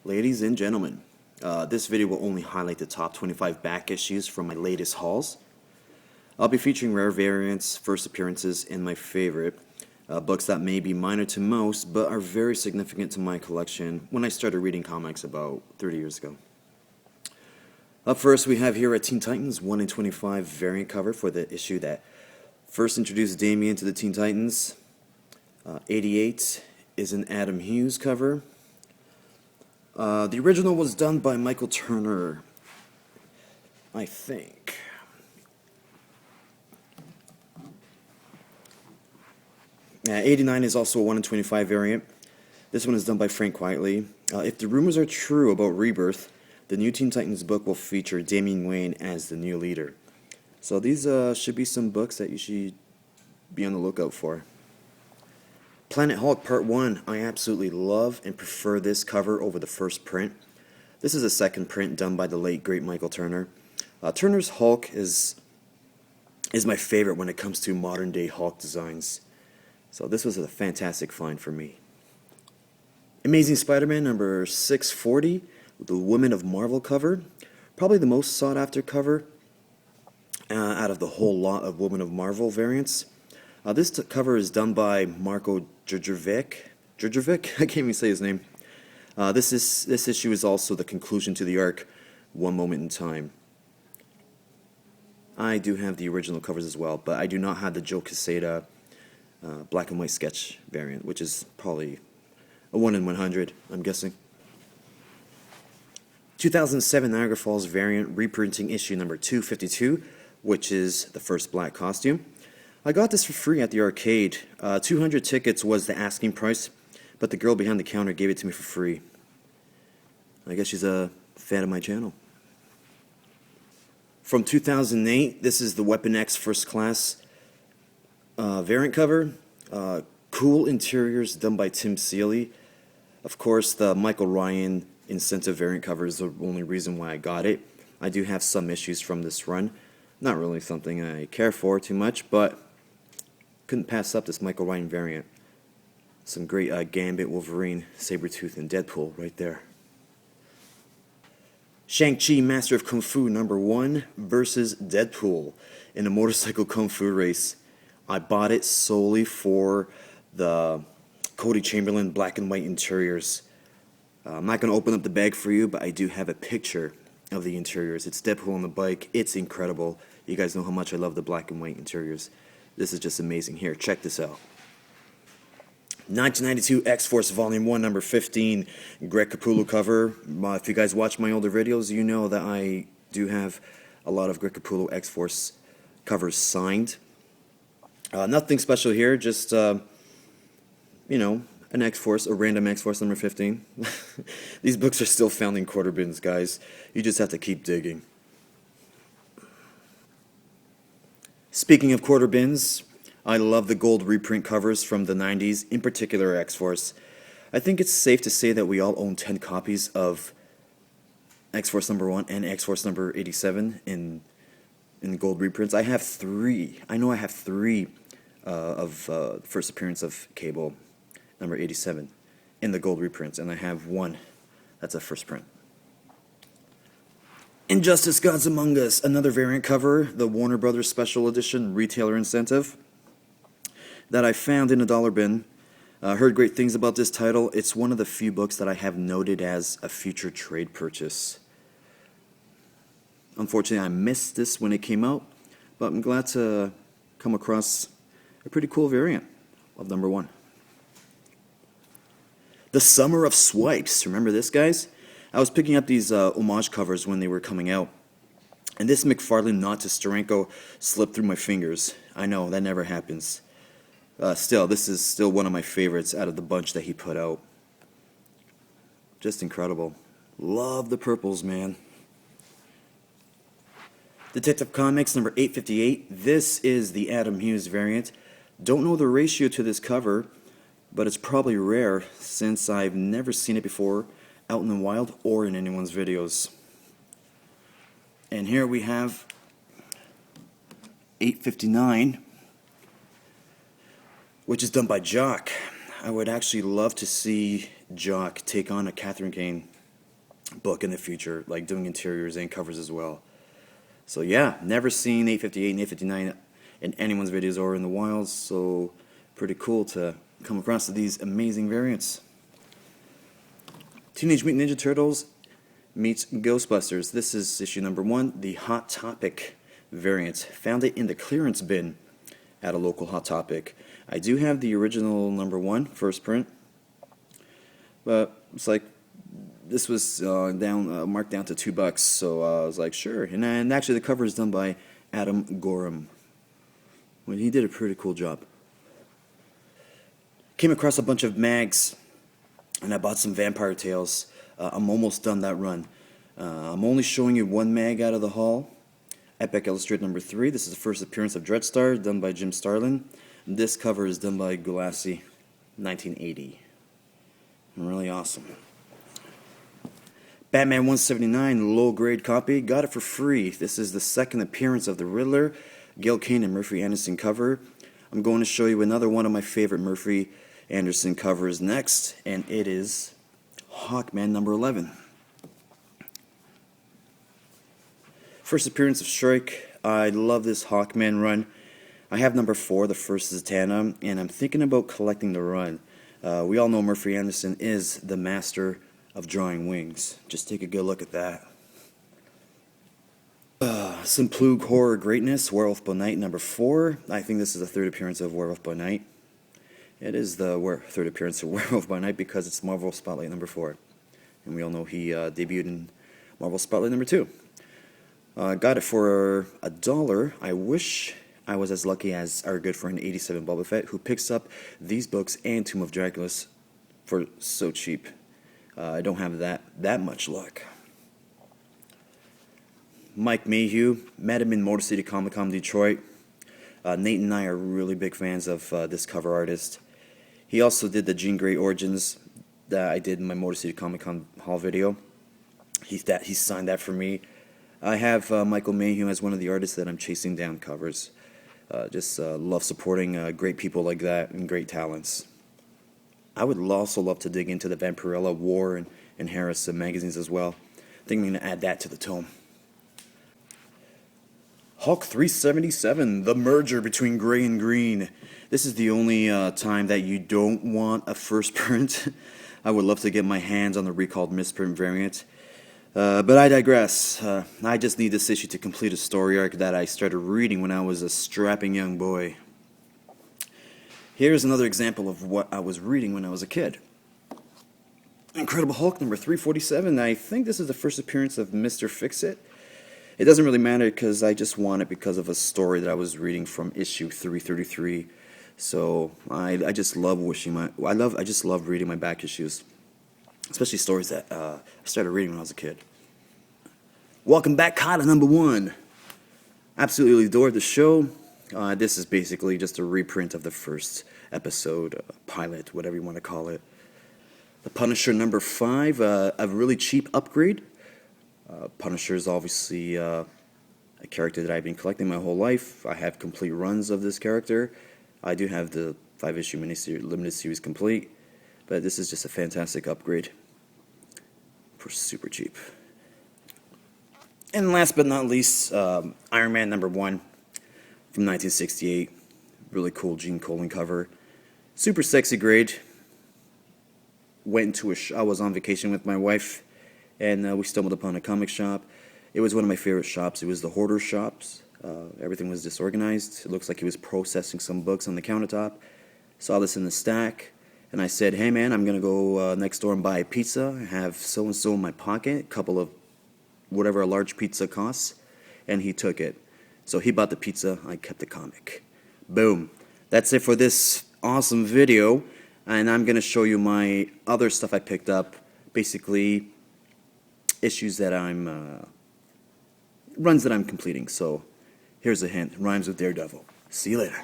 Ladies and gentlemen, this video will only highlight the top 25 back issues from my latest hauls. I'll be featuring rare variants, first appearances, and my favorite books that may be minor to most, but are very significant to my collection when I started reading comics about 30 years ago. Up first, we have here a Teen Titans 1 in 25 variant cover for the issue that first introduced Damian to the Teen Titans. 88 is an Adam Hughes cover. The original was done by Michael Turner, I think. Yeah, 89 is also a 1 in 25 variant. This one is done by Frank Quitely. If the rumors are true about Rebirth, the new Teen Titans book will feature Damian Wayne as the new leader. So these should be some books that you should be on the lookout for. Planet Hulk Part 1, I absolutely love and prefer this cover over the first print. This is a second print done by the late great Michael Turner. Turner's Hulk is my favorite when it comes to modern day Hulk designs. So this was a fantastic find for me. Amazing Spider-Man number 640, the Women of Marvel cover. Probably the most sought after cover out of the whole lot of Women of Marvel variants. This cover is done by Marko Djurdjevic. I can't even say his name. This issue is also the conclusion to the arc, One Moment in Time. I do have the original covers as well, but I do not have the Joe Quesada black and white sketch variant, which is probably a 1 in 100, I'm guessing. 2007 Niagara Falls variant reprinting issue number 252, which is the first black costume. I got this for free at the arcade. 200 tickets was the asking price, but the girl behind the counter gave it to me for free. I guess she's a fan of my channel. From 2008, this is the Weapon X First Class variant cover. Cool interiors done by Tim Seeley. Of course, the Michael Ryan incentive variant cover is the only reason why I got it. I do have some issues from this run. Not really something I care for too much, but couldn't pass up this Michael Ryan variant. Some great Gambit, Wolverine, Sabretooth, and Deadpool right there. Shang-Chi Master of Kung Fu number 1 versus Deadpool in a motorcycle kung fu race. I bought it solely for the Cody Chamberlain black and white interiors. I'm not going to open up the bag for you, but I do have a picture of the interiors. It's Deadpool on the bike. It's incredible. You guys know how much I love the black and white interiors. This is just amazing. Here, check this out. 1992 X-Force Volume 1, number 15, Greg Capullo cover. If you guys watch my older videos, you know that I do have a lot of Greg Capullo X-Force covers signed. Nothing special here, just, you know, an X-Force, a random X-Force number 15. These books are still found in quarter bins, guys. You just have to keep digging. Speaking of quarter bins, I love the gold reprint covers from the 90s, in particular X-Force. I think it's safe to say that we all own 10 copies of X-Force number 1 and X-Force number 87 in gold reprints. I have 3. I know I have 3 of the first appearance of Cable, number 87, in the gold reprints, and I have 1 that's a first print. Injustice Gods Among Us, another variant cover, the Warner Brothers Special Edition retailer incentive that I found in a dollar bin. Heard great things about this title. It's one of the few books that I have noted as a future trade purchase. Unfortunately, I missed this when it came out, but I'm glad to come across a pretty cool variant of number 1. The Summer of Swipes. Remember this, guys? I was picking up these homage covers when they were coming out, and this McFarlane nod to Steranko slipped through my fingers. I know, that never happens. Still, this is still one of my favorites out of the bunch that he put out. Just incredible. Love the purples, man. Detective Comics number 858. This is the Adam Hughes variant. Don't know the ratio to this cover, but it's probably rare since I've never seen it before out in the wild or in anyone's videos. And here we have 859, which is done by Jock. I would actually love to see Jock take on a Catherine Kane book in the future, like doing interiors and covers as well. So yeah, never seen 858 and 859 in anyone's videos or in the wilds, so pretty cool to come across these amazing variants. Teenage Mutant Ninja Turtles meets Ghostbusters. This is issue number 1, the Hot Topic variant. Found it in the clearance bin at a local Hot Topic. I do have the original number 1, first print, but it's like this was marked down to $2, so I was like, sure. And actually, the cover is done by Adam Gorham. Well, he did a pretty cool job. Came across a bunch of mags, and I bought some Vampire Tales. I'm almost done that run. I'm only showing you one mag out of the haul. Epic Illustrated number 3. This is the first appearance of Dreadstar, done by Jim Starlin. This cover is done by Galassi, 1980. Really awesome. Batman 179, low-grade copy. Got it for free. This is the second appearance of the Riddler, Gil Kane and Murphy Anderson cover. I'm going to show you another one of my favorite Murphy Anderson covers next, and it is Hawkman number 11. First appearance of Shrike. I love this Hawkman run. I have number 4, the first Zatanna, and I'm thinking about collecting the run. We all know Murphy Anderson is the master of drawing wings. Just take a good look at that. Some Plug horror greatness, Werewolf by Night number 4. I think this is the third appearance of Werewolf by Night. It is the third appearance of Werewolf by Night because it's Marvel Spotlight number 4. And we all know he debuted in Marvel Spotlight number 2. Got it for $1. I wish I was as lucky as our good friend 87 Boba Fett, who picks up these books and Tomb of Dracula's for so cheap. I don't have that much luck. Mike Mayhew, met him in Motor City Comic Con Detroit. Nate and I are really big fans of this cover artist. He also did the Jean Grey Origins that I did in my Motor City Comic Con haul video. He signed that for me. I have Michael Mayhew as one of the artists that I'm chasing down covers. Just love supporting great people like that and great talents. I would also love to dig into the Vampirella, War, and Harris magazines as well. I think I'm going to add that to the tome. Hulk 377, the merger between gray and green. This is the only time that you don't want a first print. I would love to get my hands on the recalled misprint variant. But I digress. I just need this issue to complete a story arc that I started reading when I was a strapping young boy. Here's another example of what I was reading when I was a kid. Incredible Hulk number 347. I think this is the first appearance of Mr. Fix-It. It doesn't really matter because I just want it because of a story that I was reading from issue 333. So I just love I just love reading my back issues, especially stories that I started reading when I was a kid. Welcome back, KOTTER number 1. Absolutely adored the show. This is basically just a reprint of the first episode, pilot, whatever you want to call it. The Punisher number 5, a really cheap upgrade. Punisher is obviously a character that I've been collecting my whole life. I have complete runs of this character. I do have the 5-issue limited series complete, but this is just a fantastic upgrade for super cheap. And last but not least, Iron Man number 1 from 1968. Really cool Gene Colan cover. Super sexy grade. I was on vacation with my wife, and we stumbled upon a comic shop. It was one of my favorite shops. It was the Hoarder shops. Everything was disorganized. It looks like he was processing some books on the countertop. Saw this in the stack, and I said, hey man, I'm going to go next door and buy a pizza. I have so-and-so in my pocket, a couple of whatever a large pizza costs, and he took it. So he bought the pizza, I kept the comic. Boom. That's it for this awesome video, and I'm going to show you my other stuff I picked up, basically issues that runs that I'm completing. So here's a hint, rhymes with Daredevil. See you later.